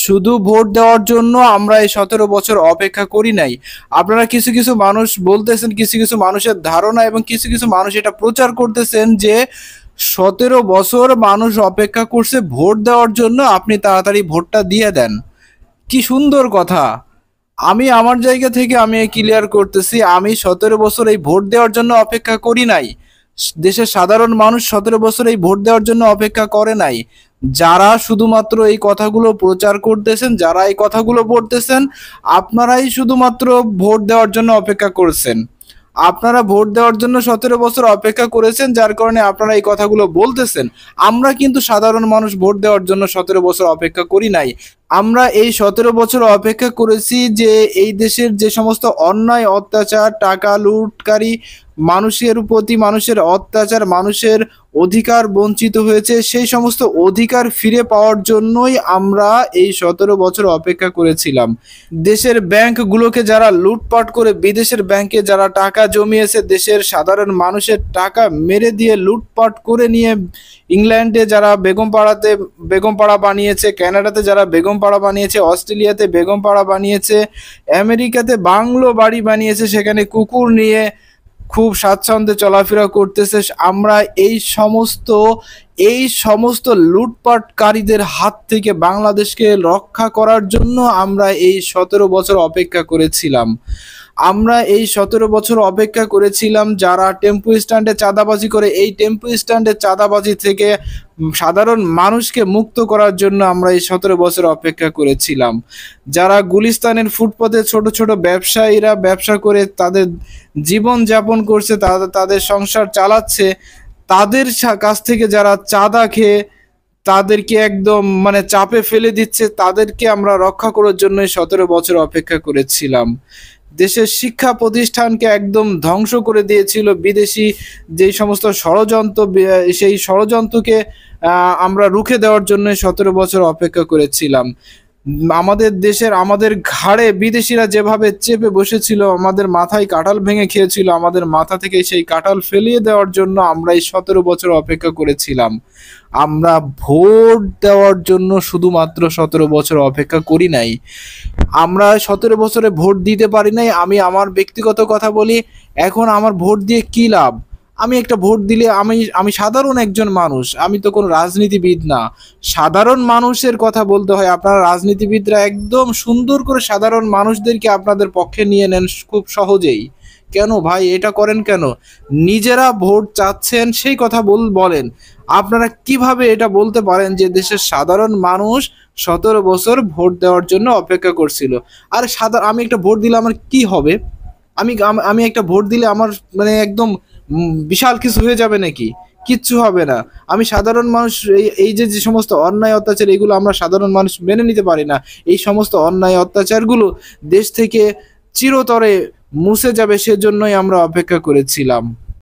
শুধু ভোট দেওয়ার জন্য আমরা এই 17 বছর অপেক্ষা করি নাই। আপনারা কিছু কিছু মানুষ বলতেছেন, কিছু কিছু মানুষের ধারণা এবং কিছু কিছু মানুষ এটা প্রচার করতেছেন যে 17 বছর মানুষ অপেক্ষা করছে ভোট দেওয়ার জন্য, আপনি তাড়াতাড়ি ভোটটা দিয়ে দেন। কি সুন্দর কথা। আমি আমার জায়গা থেকে আমি ক্লিয়ার করতেছি, আমি 17 বছর এই ভোট দেওয়ার জন্য অপেক্ষা করি নাই। দেশের সাধারণ মানুষ 17 বছর এই ভোট দেওয়ার জন্য অপেক্ষা করে নাই। যারা শুধুমাত্র এই কথাগুলো প্রচার করতেছেন, যারা এই কথাগুলো বলতেছেন, আপনারাই শুধুমাত্র ভোট দেওয়ার জন্য অপেক্ষা করছেন। আপনারা ভোট দেওয়ার জন্য 17 বছর অপেক্ষা করেছেন, যার কারণে আপনারা এই কথাগুলো বলতেছেন। আমরা কিন্তু সাধারণ মানুষ ভোট দেওয়ার জন্য 17 বছর অপেক্ষা করি নাই। আমরা এই 17 বছর অপেক্ষা করেছি যে এই দেশের যে সমস্ত অন্যায় অত্যাচার, টাকা লুটকারী, মানুষের প্রতি মানুষের অত্যাচার, মানুষের অধিকার বঞ্চিত হয়েছে, সেই সমস্ত অধিকার ফিরে পাওয়ার জন্যই আমরা এই 17 বছর অপেক্ষা করেছিলাম। দেশের ব্যাংকগুলোকে যারা লুটপাট করে বিদেশের ব্যাংকে যারা টাকা জমিয়েছে, দেশের সাধারণ মানুষের টাকা মেরে দিয়ে লুটপাট করে নিয়ে ইংল্যান্ডে যারা বেগমপাড়া বানিয়েছে, কানাডাতে যারা বেগমপাড়া বানিয়েছে, অস্ট্রেলিয়াতে বেগমপাড়া বানিয়েছে, আমেরিকাতে বাংলো বাড়ি বানিয়েছে, সেখানে কুকুর নিয়ে খুব স্বাচ্ছন্দ্যে চলাফেরা করতেছে। আমরা এই সমস্ত লুটপাটকারীদের হাত থেকে বাংলাদেশকে রক্ষা করার জন্য আমরা এই 17 বছর অপেক্ষা করেছিলাম। আমরা এই 17 বছর অপেক্ষা করেছিলাম যারা টেম্পো স্ট্যান্ডে চাঁদাবাজি করে, এই টেম্পো স্ট্যান্ডে চাঁদাবাজি থেকে সাধারণ মানুষকে মুক্ত করার জন্য আমরা এই 17 বছর অপেক্ষা করেছিলাম। যারা গুলিস্তানের ফুটপাতে ছোট ছোট ব্যবসায়ীরা ব্যবসা করে তাদের জীবন যাপন করছে, তাদের সংসার চালাচ্ছে, তাদের কাছ থেকে যারা চাঁদা খেয়ে তাদেরকে একদম মানে চাপে ফেলে দিচ্ছে, তাদেরকে আমরা রক্ষা করার জন্য 17 বছর অপেক্ষা করেছিলাম। দেশের শিক্ষা প্রতিষ্ঠানকে একদম ধ্বংস করে দিয়েছিল বিদেশি যেই সমস্ত ষড়যন্ত্র, সেই ষড়যন্ত্রকে আমরা রুখে দেওয়ার জন্য 17 বছর অপেক্ষা করেছিলাম। আমাদের দেশের আমাদের ঘাড়ে বিদেশিরা যেভাবে চেপে বসেছিল, আমাদের মাথায় কাঁঠাল ভেঙে খেয়েছিল, আমাদের মাথা থেকে সেই কাঁঠাল ফেলিয়ে দেওয়ার জন্য আমরা এই 17 বছর অপেক্ষা করেছিলাম। আমরা ভোট দেওয়ার জন্য শুধুমাত্র 17 বছর অপেক্ষা করি নাই। আমরা 17 বছরে ভোট দিতে পারি নাই। আমি আমার ব্যক্তিগত কথা বলি, এখন আমার ভোট দিয়ে কি লাভ? আমি একটা ভোট দিলে আমি সাধারণ একজন মানুষ, আমি তো কোনো রাজনীতিবিদ না। সাধারণ মানুষের কথা বলতে হয়। আপনারা রাজনীতিবিদরা একদম সুন্দর করে সাধারণ মানুষদেরকে আপনাদের পক্ষে নিয়ে নেন খুব সহজেই। কেন ভাই এটা করেন কেন? নিজেরা ভোট চাচ্ছেন সেই কথা বলেন। আপনারা কিভাবে এটা বলতে পারেন যে দেশের সাধারণ মানুষ 17 বছর ভোট দেওয়ার জন্য অপেক্ষা করছিল? আর আমি একটা ভোট দিলে আমার কি হবে? আমি একটা ভোট দিলে আমার মানে একদম বিশাল কিছু হয়ে যাবে নাকি? কিচ্ছু হবে না। আমি সাধারণ মানুষ, এই যে যে সমস্ত অন্যায় অত্যাচার, এগুলো আমরা সাধারণ মানুষ মেনে নিতে পারি না। এই সমস্ত অন্যায় অত্যাচারগুলো দেশ থেকে চিরতরে মুছে যাবে, সেজন্যই আমরা অপেক্ষা করেছিলাম।